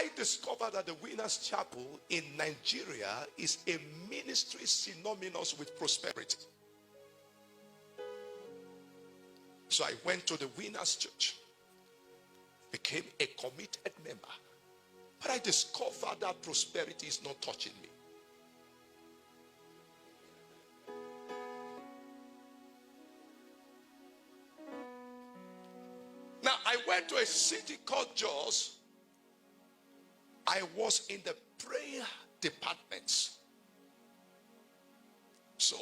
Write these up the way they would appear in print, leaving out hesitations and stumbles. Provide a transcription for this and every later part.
I discovered that the Winners Chapel in Nigeria is a ministry synonymous with prosperity. So I went to the Winners Church, became a committed member. But I discovered that prosperity is not touching me. Now, I went to a city called Jos. I was in the prayer departments. So,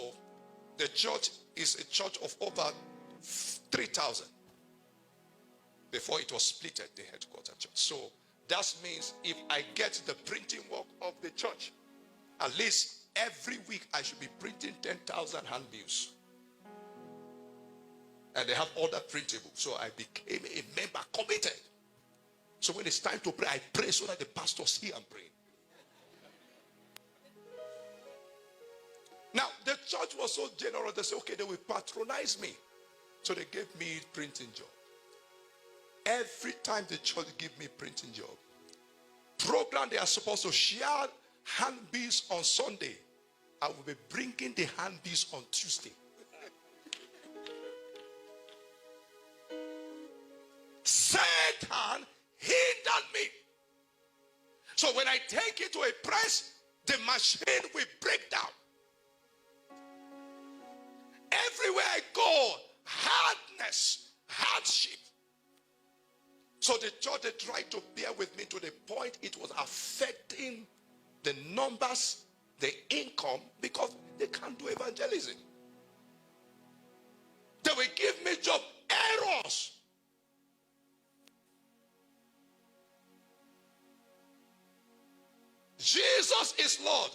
the church is a church of over 3,000 before it was split at the headquarters church. So, that means if I get the printing work of the church, at least every week I should be printing 10,000 handbills. And they have other printables. So I became a member, committed. So when it's time to pray, I pray so that the pastors hear and pray. Now, the church was so generous, they said, okay, they will patronize me. So they gave me printing job. Every time the church give me printing job, program they are supposed to share handbills on Sunday, I will be bringing the handbills on Tuesday. Satan hindered me. So when I take it to a press, the machine will break down. Everywhere I go, hardness, hardship. So the church, they tried to bear with me to the point it was affecting the numbers, the income, because they can't do evangelism. They will give me job errors. Jesus is Lord.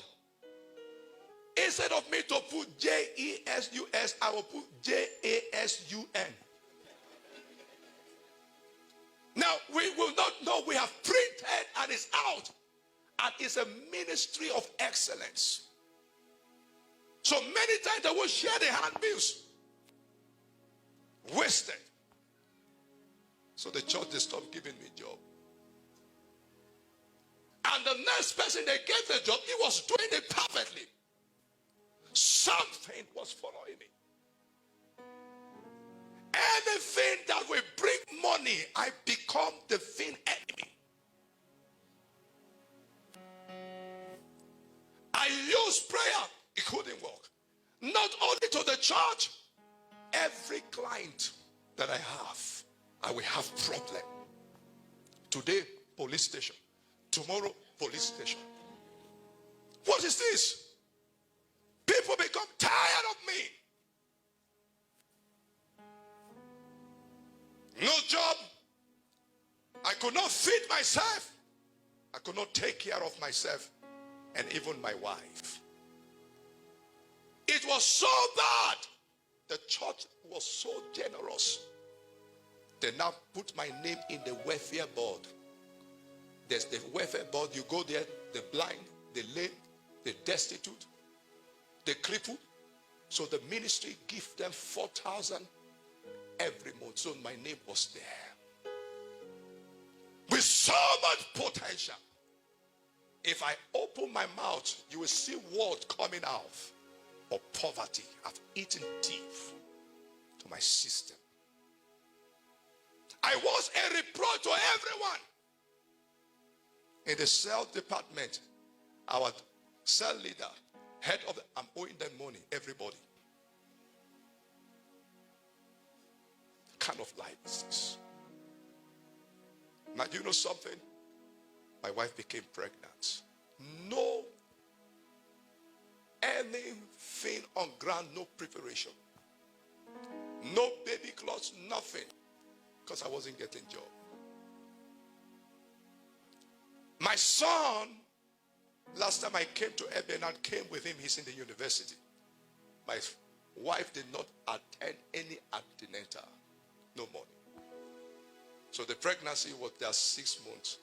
Instead of me to put J-E-S-U-S, I will put J-A-S-U-N. Now, we will not know we have printed and it's out. And it's a ministry of excellence. So many times they will share the handbills. Wasted. So the church, they stopped giving me job. And the next person they gave the job, he was doing it perfectly. Something was following me. Anything that will bring money, I become the vain enemy. I used prayer, it couldn't work. Not only to the church, every client that I have, I will have problem. Today, police station. Tomorrow, police station. What is this? People become tired of me. No job. I could not feed myself. I could not take care of myself and even my wife. It was so bad. The church was so generous. They now put my name in the welfare board. There's the welfare board. You go there, the blind, the lame, the destitute, the crippled. So the ministry gives them 4,000 every month. So my name was there. With so much potential. If I open my mouth, you will see words coming out of poverty. I've eaten deep to my system. I was a reproach to everyone. In the cell department, our cell leader, head of I'm owing them money, everybody. What kind of life is this? Now, do you know something? My wife became pregnant. No anything on ground, no preparation. No baby clothes, nothing. Because I wasn't getting job. My son, last time I came to Eben and came with him, he's in the university. My wife did not attend any antenatal. No money. So the pregnancy was there 6 months.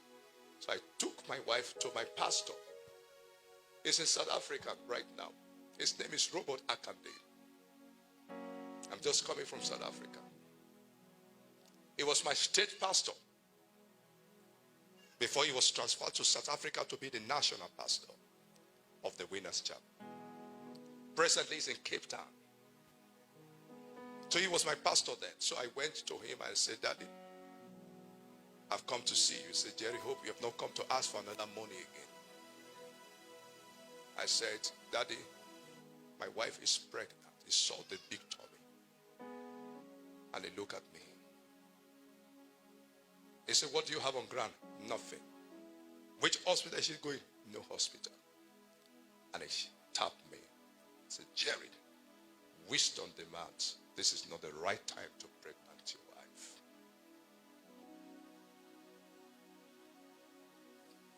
So I took my wife to my pastor. He's in South Africa right now. His name is Robert Akande. I'm just coming from South Africa. He was my state pastor. before he was transferred to South Africa to be the national pastor of the Winners Chapel. Presently he's in Cape Town. So he was my pastor then. So I went to him and said, Daddy, I've come to see you. He said, Jerry, hope you have not come to ask for another money again. I said, Daddy, my wife is pregnant. He saw the big tummy. And he looked at me. He said, what do you have on ground? Nothing. Which hospital is she going? No hospital. And he tapped me. He said, Jerry, wisdom demands this is not the right time to pregnant your wife.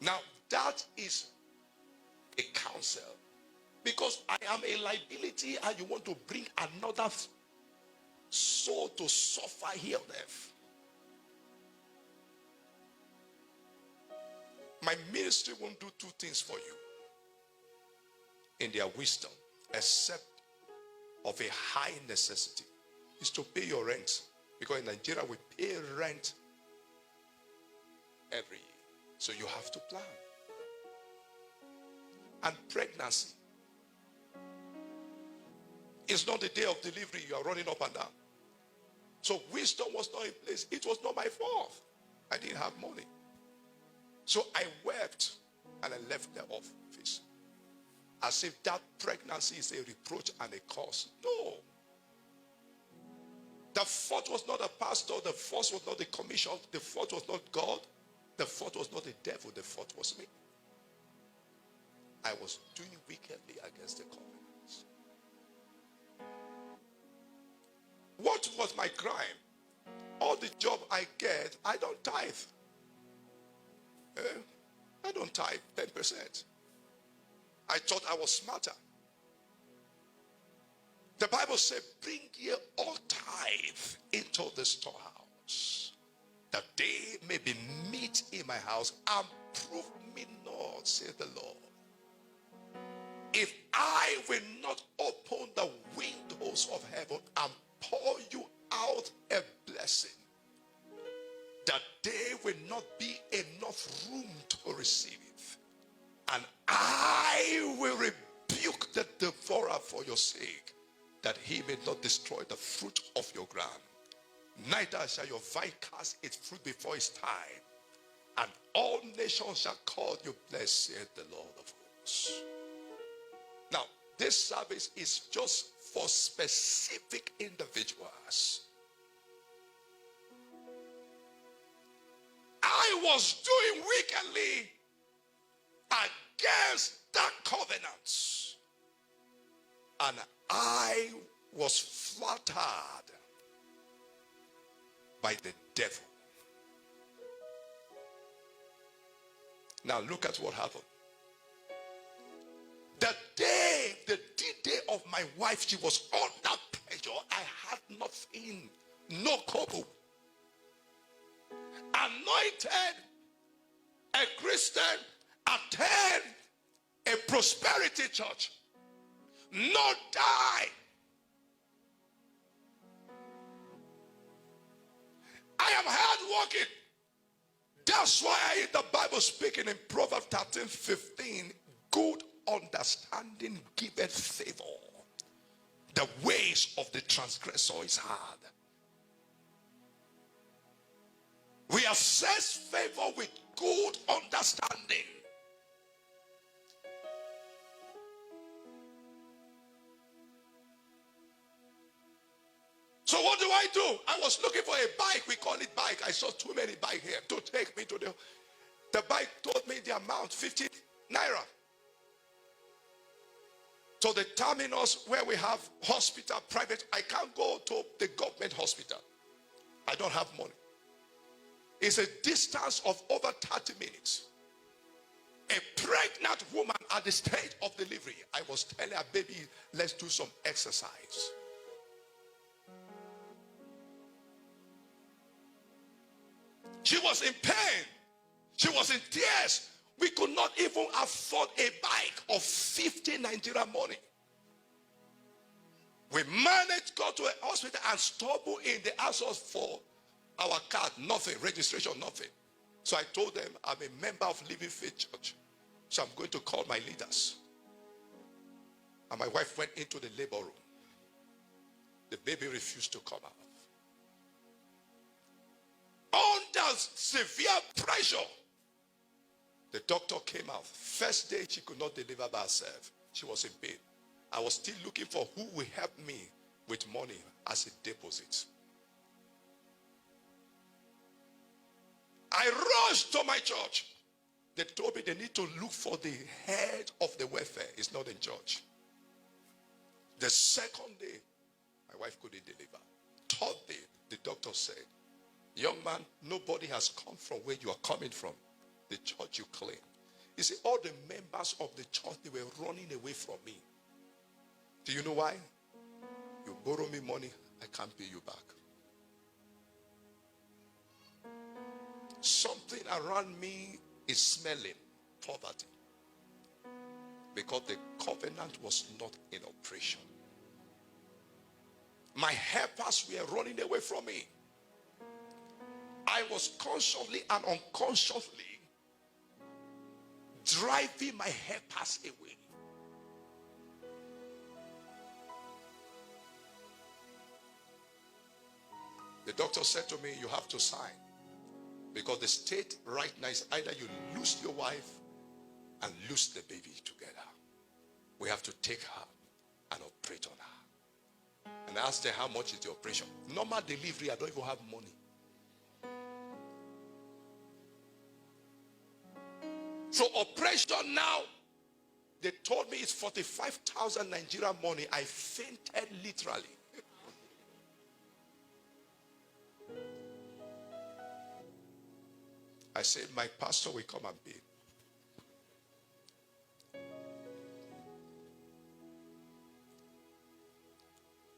Now, that is a counsel. Because I am a liability and you want to bring another soul to suffer here on earth. My ministry won't do two things for you in their wisdom, except of a high necessity, is to pay your rent. Because in Nigeria, we pay rent every year. So you have to plan. And pregnancy is not the day of delivery. You are running up and down. So wisdom was not in place. It was not my fault. I didn't have money. So I wept and I left the office. As if that pregnancy is a reproach and a curse. No. The fault was not a pastor. The fault was not the commission. The fault was not God. The fault was not the devil. The fault was me. I was doing wickedly against the covenants. What was my crime? All the job I get, I don't tithe. I don't tithe 10%. I thought I was smarter. The Bible said, bring ye all tithe into the storehouse, that they may be meat in my house, and prove me not, saith the Lord, if I will not open the windows of heaven and pour you out a blessing, that there will not be enough room to receive it. And I will rebuke the devourer for your sake, that he may not destroy the fruit of your ground. Neither shall your vine cast its fruit before its time. And all nations shall call you blessed, saith the Lord of hosts. Now, this service is just for specific individuals. I was doing wickedly against that covenant. And I was flattered by the devil. Now look at what happened. The day of my wife, she was under pressure. I had nothing, no kobo. Anointed, a Christian, attend a prosperity church. No die. I am hard working. That's why in the Bible speaking in Proverbs 13:15, good understanding giveth favor. The ways of the transgressor is hard. We assess favor with good understanding. So what do? I was looking for a bike. We call it bike. I saw too many bikes here to take me to the bike told me the amount, 50 naira. So the terminus where we have hospital, private, I can't go to the government hospital. I don't have money. It's a distance of over 30 minutes. A pregnant woman at the stage of delivery, I was telling her, baby, let's do some exercise. She was in pain. She was in tears. We could not even afford a bike of 50 Nigerian money. We managed to go to a hospital and stumble in the house for our card. Nothing. Registration, nothing. So I told them, I'm a member of Living Faith Church. So I'm going to call my leaders. And my wife went into the labor room. The baby refused to come out. Under severe pressure, the doctor came out. First day, she could not deliver by herself. She was in pain. I was still looking for who will help me with money as a deposit. I rushed to my church. They told me they need to look for the head of the welfare. It's not in church. The second day, my wife couldn't deliver. Third day, the doctor said, young man, nobody has come from where you are coming from. The church you claim. You see, all the members of the church, they were running away from me. Do you know why? You borrow me money, I can't pay you back. Something around me is smelling poverty. Because the covenant was not in operation. My helpers were running away from me. I was consciously and unconsciously driving my helpers away. The doctor said to me, you have to sign. Because the state right now is either you lose your wife and lose the baby together. We have to take her and operate on her. And I asked her, how much is the operation? Normal delivery, I don't even have money. So operation now, they told me it's 45,000 Nigerian money. I fainted literally. I said, my pastor will come and pay.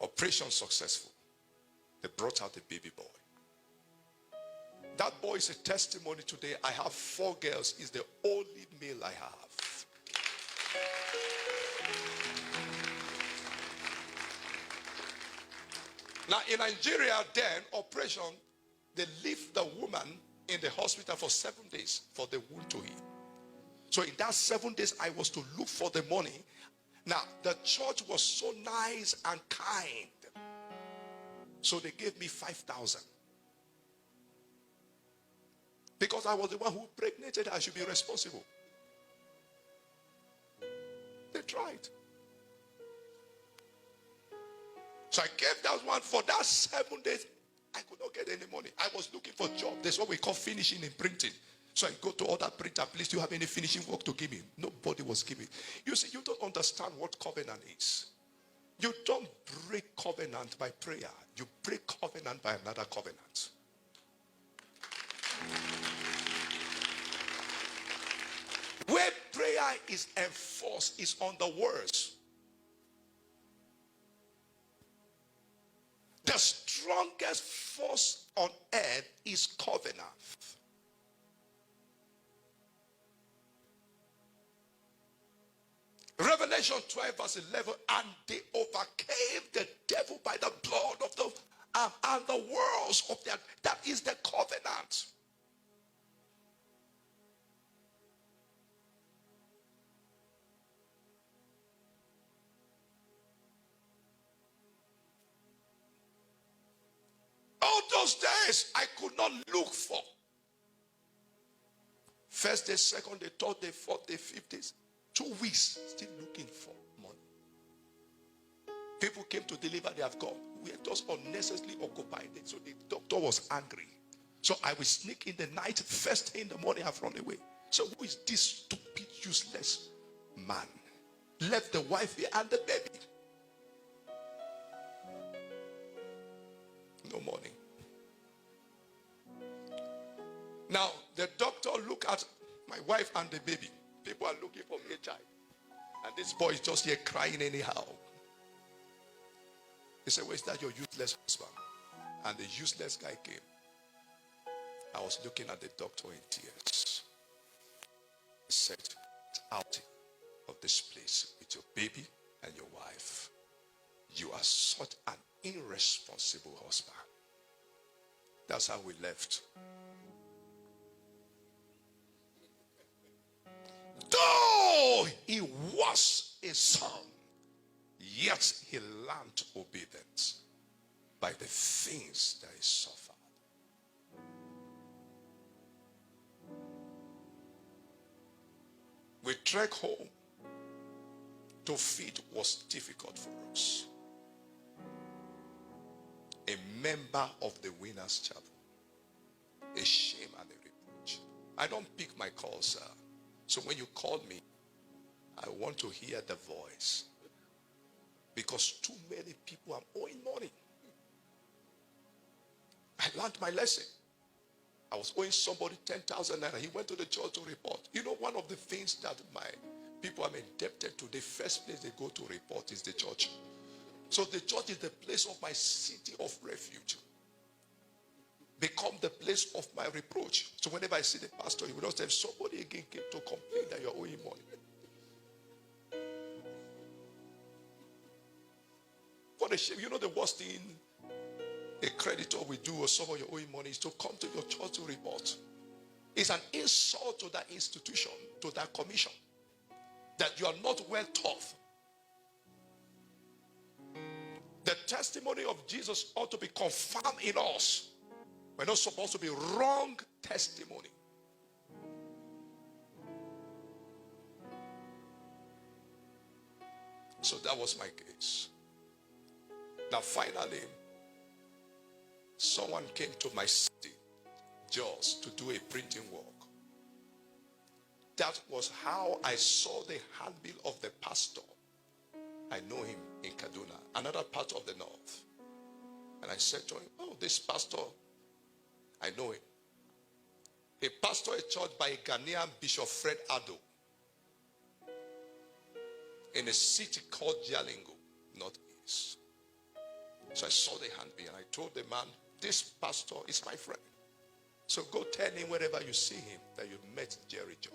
Operation successful. They brought out the baby boy. That boy is a testimony today. I have 4 girls. He's the only male I have. Now in Nigeria then, operation, they leave the woman in the hospital for 7 days for the wound to heal. So in that 7 days, I was to look for the money. Now, the church was so nice and kind. So they gave me 5,000. Because I was the one who impregnated her, I should be responsible. They tried. So I gave that one for that 7 days. I could not get any money. I was looking for a job. That's what we call finishing in printing. So I go to other printer, please, do you have any finishing work to give me? Nobody was giving. You see, you don't understand what covenant is. You don't break covenant by prayer. You break covenant by another covenant. Where prayer is enforced is on the words. The strongest force on earth is covenant. Revelation 12 verse 11, and they overcame the devil by the blood of the and the words of their, that is the covenant. All those days I could not look for. First day, second day, third day, fourth day, fifth day. 2 weeks still looking for money. People came to deliver, they have gone. We are just unnecessarily occupied. So the doctor was angry. So I will sneak in the night. First thing in the morning, I've run away. So who is this stupid, useless man? Left the wife here and the baby. No money. Now, the doctor looked at my wife and the baby. People are looking for me a child. And this boy is just here crying anyhow. He said, where's that your useless husband? And the useless guy came. I was looking at the doctor in tears. He said, "Get out of this place with your baby and your wife. You are such an irresponsible husband." That's how we left. was a son, yet he learned obedience by the things that he suffered. We trek home. To feed was difficult for us. A member of the Winners Chapel. A shame and a reproach. I don't pick my calls, sir. So when you call me, I want to hear the voice. Because too many people are owing money. I learned my lesson. I was owing somebody 10,000 naira. He went to the church to report. You know, one of the things that my people I'm indebted to, the first place they go to report is the church. So the church is the place of my city of refuge. Become the place of my reproach. So whenever I see the pastor, he will not say, somebody again came to complain that you're owing money. What a shame. You know the worst thing a creditor will do or someone you're owing money is to come to your church to report. It's an insult to that institution, to that commission, that you are not well taught. The testimony of Jesus ought to be confirmed in us. We're not supposed to be wrong testimony. So that was my case. Now finally, someone came to my city, Jos, to do a printing work. That was how I saw the handbill of the pastor. I know him in Kaduna, another part of the north. And I said to him, oh, this pastor, I know him. He pastored a church by a Ghanaian Bishop Fred Addo in a city called Jalingo, northeast. So I saw the handbill and I told the man, this pastor is my friend. So go tell him wherever you see him that you met Jerry John.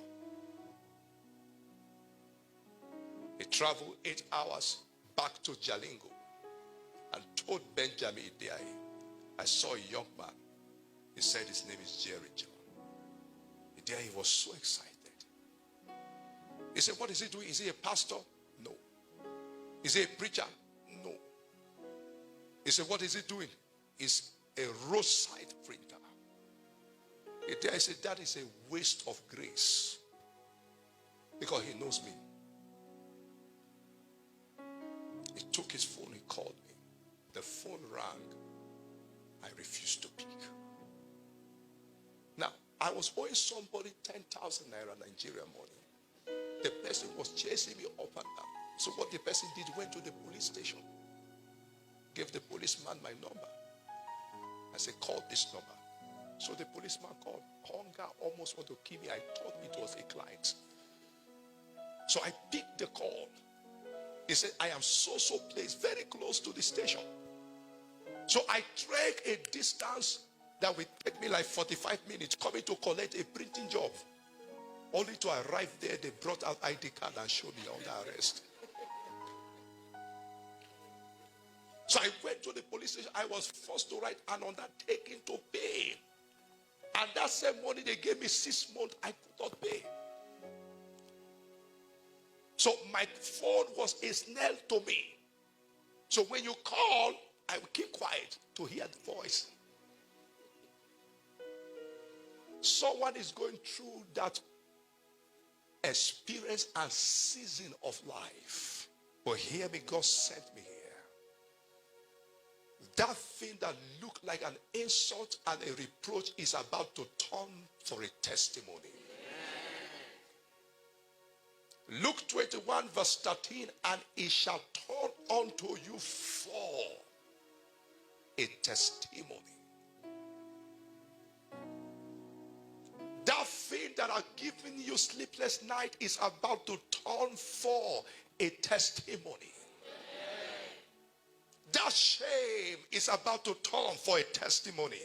He traveled 8 hours back to Jalingo and told Benjamin Idiaye, I saw a young man. He said his name is Jerry John. Idiaye was so excited. He said, what is he doing? Is he a pastor? No. Is he a preacher? No. He said, what is he doing? He's a roadside printer. Idiaye said, that is a waste of grace. Because he knows me. He took his phone, he called me. The phone rang. I refused to pick. Now, I was owing somebody 10,000 naira Nigerian money. The person was chasing me up and down. So what the person did, went to the police station. Gave the policeman my number. I said, call this number. So the policeman called. Hunger almost wanted to kill me. I thought it was a client. So I picked the call. He said, I am so placed very close to the station. So I trek a distance that would take me like 45 minutes coming to collect a printing job. Only to arrive there, they brought out ID card and showed me under arrest. So I went to the police station. I was forced to write an undertaking to pay. And that same money they gave me 6 months, I could not pay. So my phone was a snare to me. So when you call, I will keep quiet to hear the voice. Someone is going through that experience and season of life. But hear me, God sent me here. That thing that looked like an insult and a reproach is about to turn for a testimony. Luke 21 verse 13, and it shall turn unto you for a testimony. That thing that are giving you sleepless night is about to turn for a testimony. That shame is about to turn for a testimony.